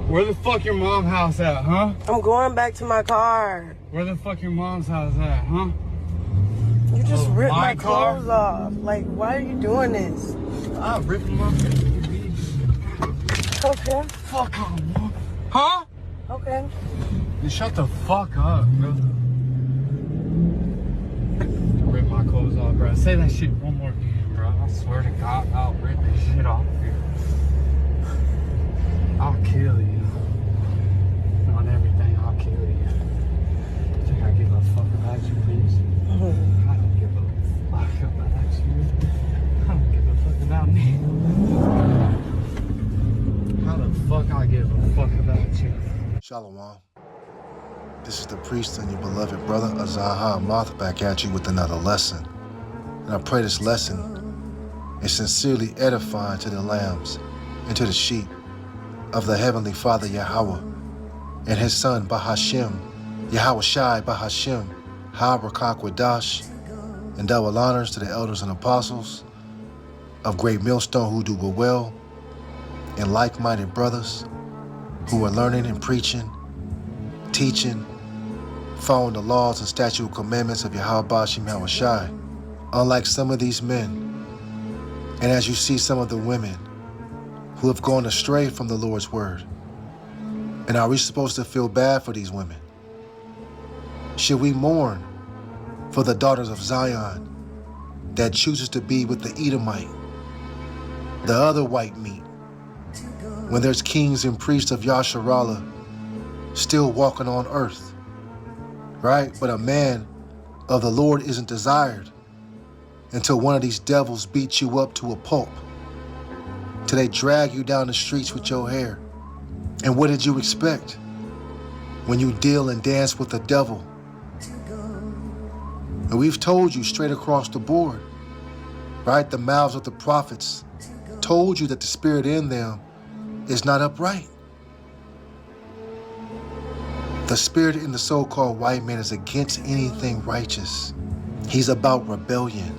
Where the fuck your mom's house at, huh? I'm going back to my car. Where the fuck your mom's house at, huh? You just ripped my car? clothes off. Like, why are you doing this? I'll rip them off. Okay. Fuck off, bro. Huh? Okay. You shut the fuck up, bro. Rip my clothes off, bro. Say that shit one more time, bro. I swear to God, I'll rip this shit off here. I'll kill you. On everything, I'll kill you. Think I give a fuck about you, please? I don't give a fuck about you. I don't give a fuck about me. How the fuck I give a fuck about you? Shalom. This is the priest and your beloved brother YAHAWAH back at you with another lesson. And I pray this lesson is sincerely edifying to the lambs and to the sheep of the Heavenly Father Yahweh and His Son BAHASHAM, YAHAWASHI BAHASHAM, BARAK, and double honors to the elders and apostles of Great Millstone who do well, and like-minded brothers who are learning and preaching, teaching, following the laws and statute commandments of YAHAWASHI. Unlike some of these men, and as you see some of the women who have gone astray from the Lord's word. And are we supposed to feel bad for these women? Should we mourn for the daughters of Zion that chooses to be with the Edomite, the other white meat, when there's kings and priests of Yasharallah still walking on earth, right? But a man of the Lord isn't desired until one of these devils beats you up to a pulp, till they drag you down the streets with your hair. And what did you expect when you deal and dance with the devil? And we've told you straight across the board, right? The mouths of the prophets told you that the spirit in them is not upright. The spirit in the so-called white man is against anything righteous. He's about rebellion.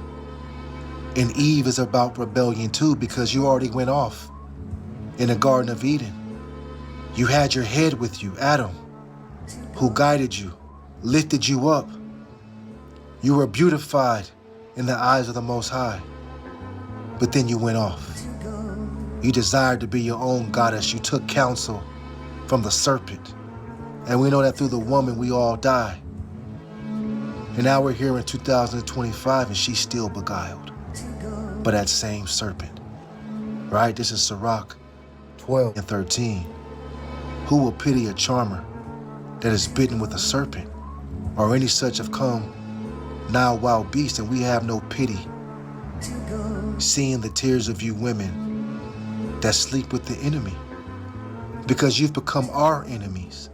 And Eve is about rebellion too, because you already went off in the Garden of Eden. You had your head with you, Adam, who guided you, lifted you up. You were beautified in the eyes of the Most High, but then you went off. You desired to be your own goddess. You took counsel from the serpent. And we know that through the woman we all die. And now we're here in 2025 and she's still beguiled by that same serpent, right? This is Sirach 12 and 13. Who will pity a charmer that is bitten with a serpent, or any such have come now wild beasts, and we have no pity, seeing the tears of you women that sleep with the enemy, because you've become our enemies.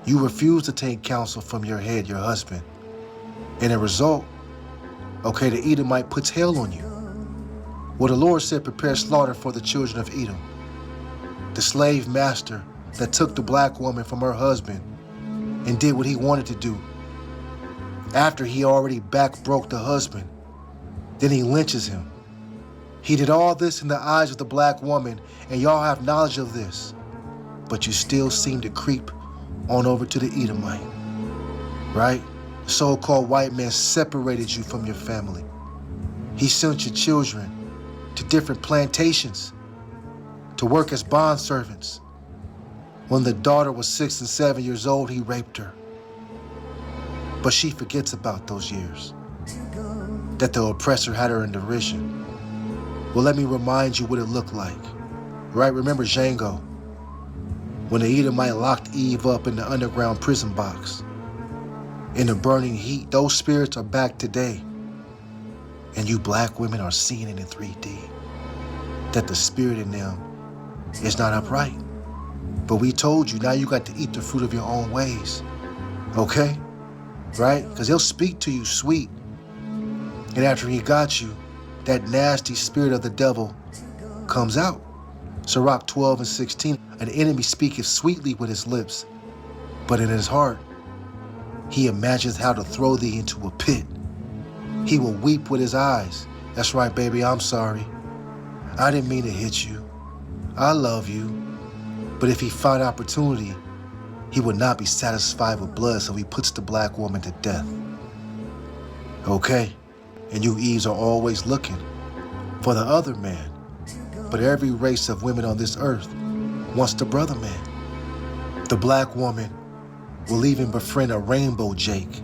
You refuse to take counsel from your head, your husband, and a result, okay, the Edomite puts hell on you. Well, the Lord said, prepare slaughter for the children of Edom. The slave master that took the black woman from her husband and did what he wanted to do after he already back-broke the husband. Then he lynches him. He did all this in the eyes of the black woman, and y'all have knowledge of this, but you still seem to creep on over to the Edomite, right? The so-called white man separated you from your family. He sent your children to different plantations to work as bond servants. When the daughter was 6 and 7 years old, he raped her. But she forgets about those years, that the oppressor had her in derision. Well, let me remind you what it looked like, right? Remember Django, when the Edomite locked Eve up in the underground prison box. In the burning heat, those spirits are back today. And you black women are seeing it in 3D, that the spirit in them is not upright. But we told you, now you got to eat the fruit of your own ways, okay? Right? Because he'll speak to you sweet. And after he got you, that nasty spirit of the devil comes out. Sirach 12 and 16, an enemy speaketh sweetly with his lips, but in his heart, he imagines how to throw thee into a pit. He will weep with his eyes. That's right, baby, I'm sorry. I didn't mean to hit you. I love you. But if he find opportunity, he would not be satisfied with blood, so he puts the black woman to death. Okay? And you Eves are always looking for the other man. But every race of women on this earth wants the brother man. The black woman will even befriend a rainbow Jake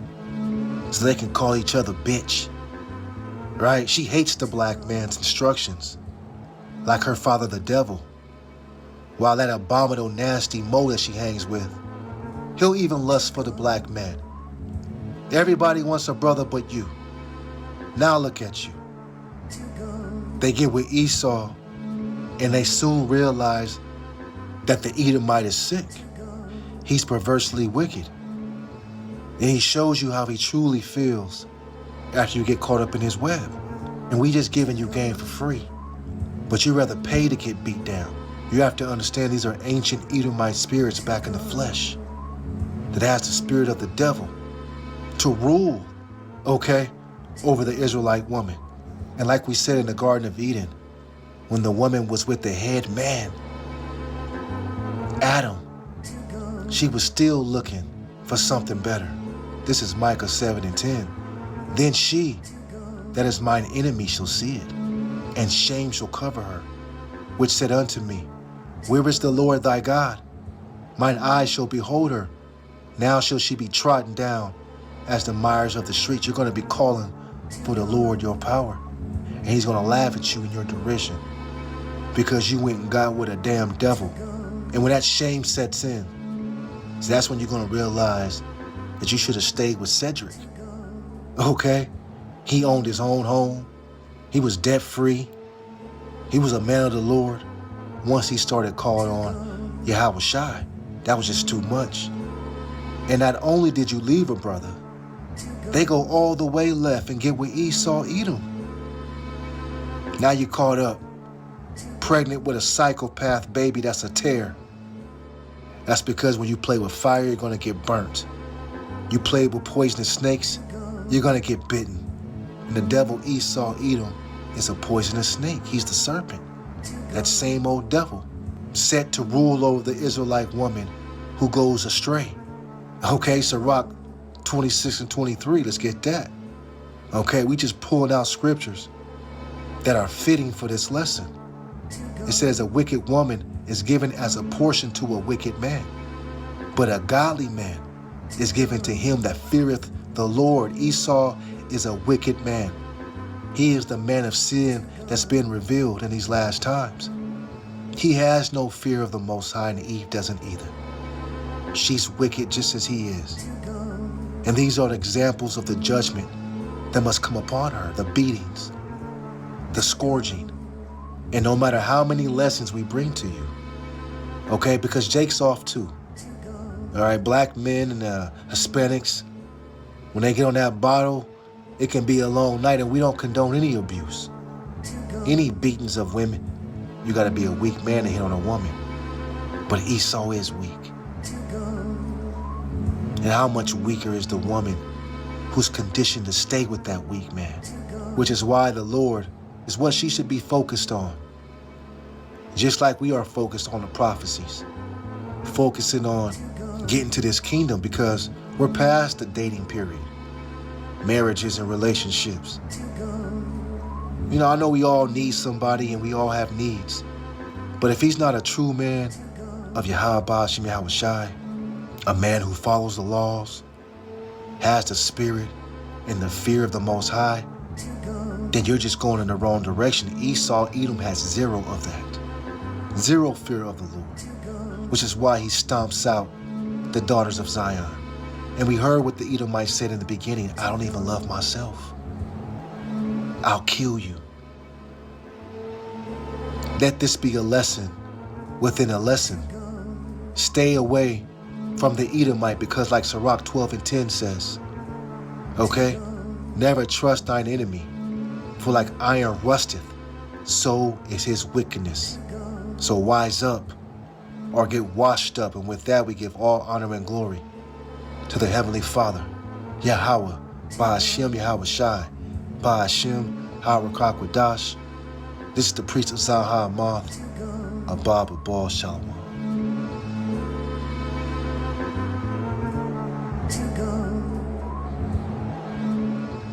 so they can call each other bitch. Right? She hates the black man's instructions, like her father the devil. While that abominable nasty Mo that she hangs with, he'll even lust for the black man. Everybody wants a brother but you. Now look at you. They get with Esau and they soon realize that the Edomite is sick. He's perversely wicked. And he shows you how he truly feels after you get caught up in his web. And we just giving you game for free. But you rather pay to get beat down. You have to understand these are ancient Edomite spirits back in the flesh that has the spirit of the devil to rule, okay, over the Israelite woman. And like we said in the Garden of Eden, when the woman was with the head man, Adam, she was still looking for something better. This is Micah 7:10. Then she, that is mine enemy, shall see it, and shame shall cover her, which said unto me, where is the Lord thy God? Mine eyes shall behold her. Now shall she be trodden down as the mires of the streets. You're going to be calling for the Lord your power. And he's going to laugh at you in your derision because you went and got with a damn devil. And when that shame sets in, that's when you're going to realize that you should have stayed with Cedric. Okay? He owned his own home. He was debt-free. He was a man of the Lord. Once he started calling on YAHAWASHI, that was just too much. And not only did you leave a brother, they go all the way left and get with Esau, Edom. Now you're caught up, pregnant with a psychopath baby that's a tear. That's because when you play with fire, you're gonna get burnt. You play with poisonous snakes, you're gonna get bitten. And the devil Esau, Edom, is a poisonous snake. He's the serpent. That same old devil set to rule over the Israelite woman who goes astray. Okay, Sirach 26 and 23, let's get that. Okay, we just pulling out scriptures that are fitting for this lesson. It says a wicked woman is given as a portion to a wicked man, but a godly man is given to him that feareth the Lord. Esau is a wicked man. He is the man of sin that's been revealed in these last times. He has no fear of the Most High, and Eve doesn't either. She's wicked just as he is. And these are the examples of the judgment that must come upon her, the beatings, the scourging. And no matter how many lessons we bring to you, okay, because Jake's off too. All right, black men and Hispanics, when they get on that bottle, it can be a long night, and we don't condone any abuse. Any beatings of women, you gotta be a weak man to hit on a woman. But Esau is weak. And how much weaker is the woman who's conditioned to stay with that weak man? Which is why the Lord is what she should be focused on. Just like we are focused on the prophecies. Focusing on getting to this kingdom, because we're past the dating period. Marriages and relationships. You know, I know we all need somebody and we all have needs. But if he's not a true man of BAHASHAM, YAHAWASHI, a man who follows the laws, has the spirit and the fear of the Most High, then you're just going in the wrong direction. Esau, Edom has zero of that. Zero fear of the Lord, which is why he stomps out the daughters of Zion. And we heard what the Edomites said in the beginning, I don't even love myself. I'll kill you. Let this be a lesson within a lesson. Stay away from the Edomite, because like Sirach 12 and 10 says, okay, never trust thine enemy, for like iron rusteth, so is his wickedness. So wise up or get washed up. And with that, we give all honor and glory to the Heavenly Father, Yahawah, BAHASHAM, YAHAWASHI, BAHASHAM, HaRaKakwadash. This is the priest of Zahar Moth, Abba Babal Shalom.